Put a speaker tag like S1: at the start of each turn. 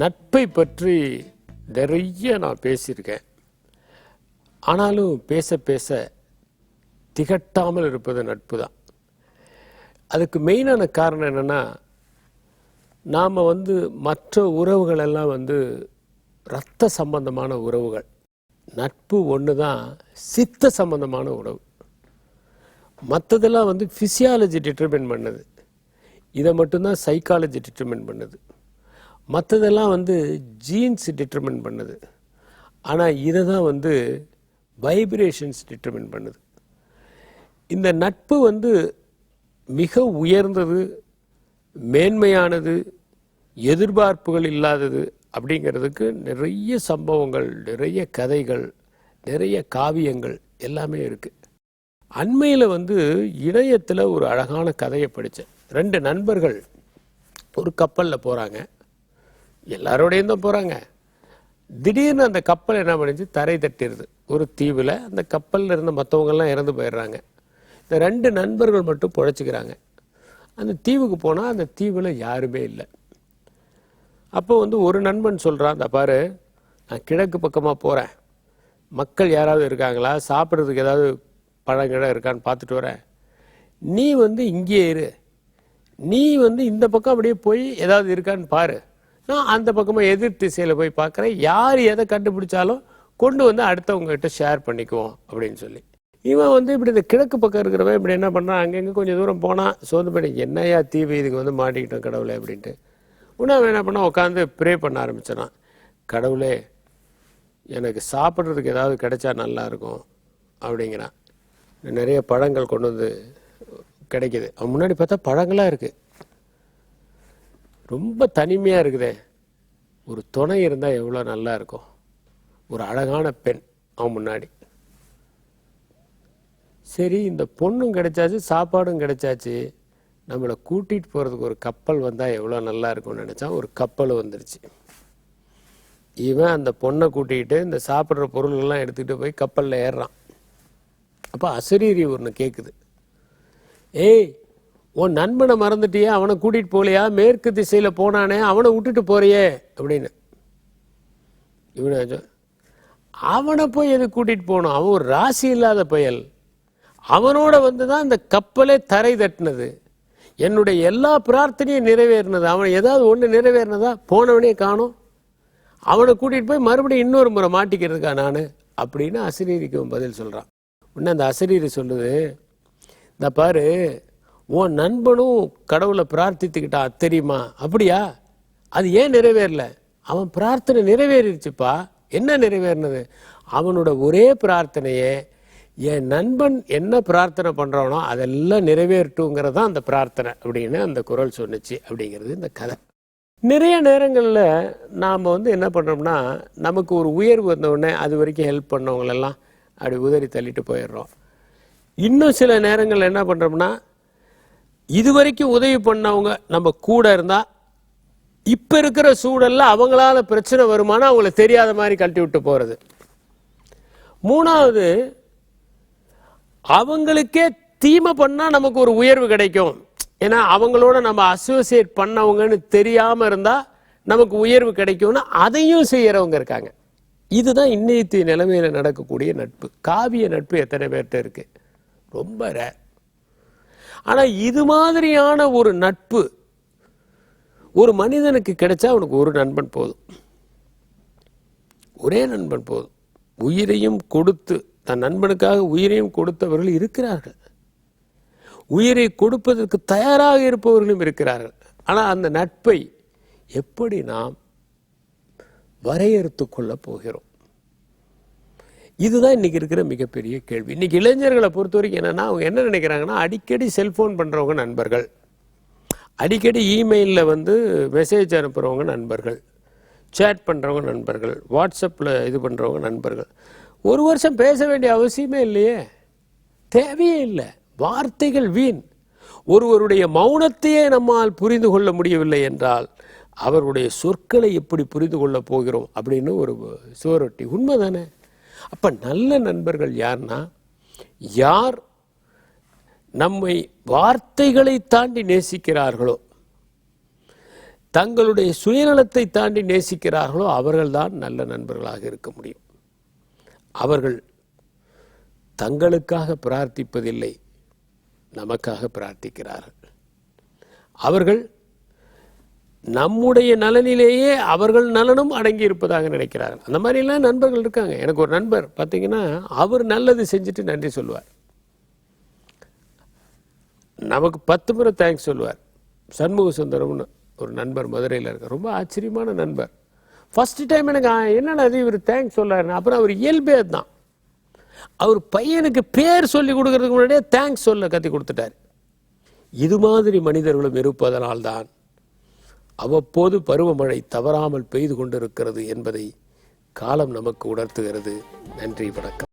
S1: நட்பை பற்றி நிறைய நான் பேசியிருக்கேன். ஆனாலும் பேச பேச திகட்டாமல் இருப்பது நட்பு தான். அதுக்கு மெயினான காரணம் என்னென்னா, நாம் மற்ற உறவுகள் எல்லாம் இரத்த சம்பந்தமான உறவுகள். நட்பு ஒன்று தான் சித்த சம்பந்தமான உறவு. மற்றதெல்லாம் ஃபிசியாலஜி டிட்டர்மின் பண்ணுது, இதை மட்டும்தான் சைக்காலஜி டிட்டர்மின் பண்ணுது. மற்றதெல்லாம் ஜீன்ஸ் டிட்டர்மின் பண்ணுது. ஆனால் இதை தான் வைப்ரேஷன்ஸ் டிட்டர்மின் பண்ணுது. இந்த நட்பு மிக உயர்ந்தது, மேன்மையானது, எதிர்பார்ப்புகள் இல்லாதது அப்படிங்கிறதுக்கு நிறைய சம்பவங்கள், நிறைய கதைகள், நிறைய காவியங்கள் எல்லாமே இருக்குது. அண்மையில் இணையத்தில் ஒரு அழகான கதையை படித்தேன். 2 நண்பர்கள் ஒரு கப்பலில் போகிறாங்க, எல்லாரோடையும் தான் போகிறாங்க. திடீர்னு அந்த கப்பல் என்ன பண்ணிச்சு, தரை தட்டிடுது ஒரு தீவில். அந்த கப்பலில் இருந்த மற்றவங்கெல்லாம் இறந்து போயிடுறாங்க. இந்த 2 நண்பர்கள் மட்டும் பிழைச்சிக்கிறாங்க. அந்த தீவுக்கு போனால் அந்த தீவில் யாருமே இல்லை. அப்போ ஒரு நண்பன் சொல்கிறான், அந்த பாரு, நான் கிழக்கு பக்கமாக போகிறேன், மக்கள் யாராவது இருக்காங்களா, சாப்பிட்றதுக்கு ஏதாவது பழங்கிடம் இருக்கான்னு பார்த்துட்டு வரேன். நீ இங்கே இரு, நீ இந்த பக்கம் அப்படியே போய் ஏதாவது இருக்கான்னு பாரு, நான் அந்த பக்கமாக எதிர் திசையில் போய் பார்க்குறேன், யார் எதை கண்டுபிடிச்சாலும் கொண்டு அடுத்தவங்ககிட்ட ஷேர் பண்ணிக்குவோம் அப்படின்னு சொல்லி. இவன் இப்படி இந்த கிழக்கு பக்கம் இருக்கிறவன் இப்படி என்ன பண்ணுறான், அங்கங்கே கொஞ்சம் தூரம் போனால் சோர்ந்து பண்ணி, என்னையா தீவு இதுக்கு மாட்டிக்கிட்டோம் கடவுளே அப்படின்ட்டு. உடனே அவன் என்ன பண்ணால் உட்காந்து ப்ரே பண்ண ஆரம்பிச்சான். கடவுளே, எனக்கு சாப்பிட்றதுக்கு ஏதாவது கிடைச்சா நல்லாயிருக்கும் அப்படிங்கிறான். நிறைய பழங்கள் கொண்டு கிடைக்கிது. அவன் முன்னாடி பார்த்தா பழங்களாக இருக்குது, ரொம்ப தனிமையாக இருக்குதே, ஒரு துணை இருந்தால் எவ்வளோ நல்லா இருக்கும். ஒரு அழகான பெண் அவன் முன்னாடி. சரி, இந்த பொண்ணும் கிடைச்சாச்சு, சாப்பாடும் கிடைச்சாச்சு, நம்மளை கூட்டிகிட்டு போகிறதுக்கு ஒரு கப்பல் வந்தால் எவ்வளோ நல்லா இருக்கும்னு நினச்சான். ஒரு கப்பல் வந்துருச்சு. இவன் அந்த பொண்ணை கூட்டிகிட்டு இந்த சாப்பிட்ற பொருள்கள்லாம் எடுத்துக்கிட்டு போய் கப்பலில் ஏறுறான். அப்போ அசரீரி ஒன்று கேட்குது, ஏய், உன் நண்பனை மறந்துட்டியே, அவனை கூட்டிகிட்டு போகலையா, மேற்கு திசையில் போனானே, அவனை விட்டுட்டு போறியே அப்படின்னு. இவனை அவனை போய் எது கூட்டிகிட்டு போகணும், அவன் ஒரு ராசி இல்லாத பயல், அவனோட தான் இந்த கப்பலே தரை தட்டினது, என்னுடைய எல்லா பிரார்த்தனையும் நிறைவேறினது, அவன் ஏதாவது ஒன்று நிறைவேறினதா, போனவனே காணும், அவனை கூட்டிகிட்டு போய் மறுபடியும் இன்னொரு முறை மாட்டிக்கிறதுக்கா நான் அப்படின்னு அசரீரிக்கு பதில் சொல்கிறான். உடனே அந்த அசரீரி சொல்லுது, இந்த பாரு, உன் நண்பனும் கடவுளை பிரார்த்தித்துக்கிட்டான் தெரியுமா, அப்படியா, அது ஏன் நிறைவேறல, அவன் பிரார்த்தனை நிறைவேறிடுச்சுப்பா. என்ன நிறைவேறினது, அவனோட ஒரே பிரார்த்தனையே, என் நண்பன் என்ன பிரார்த்தனை பண்ணுறானோ அதெல்லாம் நிறைவேறட்டுங்கிறது தான் அந்த பிரார்த்தனை அப்படின்னு அந்த குரல் சொன்னிச்சு அப்படிங்கிறது இந்த கதை. நிறைய நேரங்களில் நாம் என்ன பண்ணுறோம்னா, நமக்கு ஒரு உயர்வு வந்தவுடனே அது வரைக்கும் ஹெல்ப் பண்ணவங்களெல்லாம் அப்படி உதறி தள்ளிட்டு போயிடுறோம். இன்னும் சில நேரங்கள் என்ன பண்ணுறோம்னா, இது வரைக்கும் உதவி பண்ணவங்க நம்ம கூட இருந்தால் இப்போ இருக்கிற சூழலில் அவங்களால பிரச்சனை வருமானா அவங்கள தெரியாத மாதிரி கழட்டி விட்டு போகிறது. 3வது, அவங்களுக்கே தீமை பண்ணால் நமக்கு ஒரு உயர்வு கிடைக்கும், ஏன்னா அவங்களோட நம்ம அசோசியேட் பண்ணவங்கன்னு தெரியாமல் இருந்தால் நமக்கு உயர்வு கிடைக்கும்னு அதையும் செய்கிறவங்க இருக்காங்க. இதுதான் இன்னைய நிலைமையில் நடக்கக்கூடிய நட்பு. காவிய நட்பு எத்தனை பேர்கிட்ட இருக்கு, ரொம்ப ரேர். ஆனால் இது மாதிரியான ஒரு நட்பு ஒரு மனிதனுக்கு கிடைச்சா அவனுக்கு ஒரு நண்பன் போதும், ஒரே நண்பன் போதும். உயிரையும் கொடுத்து, தன் நண்பனுக்காக உயிரையும் கொடுத்தவர்கள் இருக்கிறார்கள், உயிரை கொடுப்பதற்கு தயாராக இருப்பவர்களும் இருக்கிறார்கள். ஆனால் அந்த நட்பை எப்படி நாம் வரையறுத்து கொள்ள போகிறோம், இதுதான் இன்னைக்கு இருக்கிற மிகப்பெரிய கேள்வி. இன்னைக்கு இளைஞர்களை பொறுத்த வரைக்கும் என்னன்னா, அவங்க என்ன நினைக்கிறாங்கன்னா, அடிக்கடி செல்போன் பண்றவங்க நண்பர்கள், அடிக்கடி இமெயிலில் மெசேஜ் அனுப்புறவங்க நண்பர்கள், சேட் பண்றவங்க நண்பர்கள், வாட்ஸ்அப்பில் இது பண்றவங்க நண்பர்கள். ஒரு வருஷம் பேச வேண்டிய அவசியமே இல்லையே, தேவையே இல்லை. வார்த்தைகள் வீண். ஒருவருடைய மௌனத்தையே நம்மால் புரிந்து கொள்ள முடியவில்லை என்றால் அவருடைய சொற்களை எப்படி புரிந்து கொள்ள போகிறோம் அப்படின்னு ஒரு சுவரொட்டி. உண்மைதானே? அப்ப நல்ல நண்பர்கள் யார்னா, யார் நம்மை வார்த்தைகளை தாண்டி நேசிக்கிறார்களோ, தங்களுடைய சுயநலத்தை தாண்டி நேசிக்கிறார்களோ அவர்கள்தான் நல்ல நண்பர்களாக இருக்க முடியும். அவர்கள் தங்களுக்காக பிரார்த்திப்பதில்லை, நமக்காக பிரார்த்திக்கிறார்கள். அவர்கள் நம்முடைய நலனிலேயே அவர்கள் நலனும் அடங்கி இருப்பதாக நினைக்கிறார்கள். அந்த மாதிரிலாம் நண்பர்கள் இருக்காங்க. எனக்கு ஒரு நண்பர் பார்த்தீங்கன்னா, அவர் நல்லது செஞ்சுட்டு நன்றி சொல்லுவார், நமக்கு 10 முறை தேங்க்ஸ் சொல்லுவார். சண்முக சுந்தரம்னு ஒரு நண்பர் மதுரையில் இருக்கார், ரொம்ப ஆச்சரியமான நண்பர். ஃபர்ஸ்ட் டைம் எனக்கு என்னடா அது இவர் தேங்க்ஸ் சொல்லாருன்னு. அப்புறம் அவர் இயல்பே தான். அவர் பையனுக்கு பேர் சொல்லி கொடுக்கறதுக்கு முன்னாடியே தேங்க்ஸ் சொல்ல கத்தி கொடுத்துட்டார். இது மாதிரி மனிதர்களும் இருப்பதனால்தான் அவ்வப்போது பருவமழை தவறாமல் பெய்து கொண்டிருக்கிறது என்பதை காலம் நமக்கு உணர்த்துகிறது. நன்றி, வணக்கம்.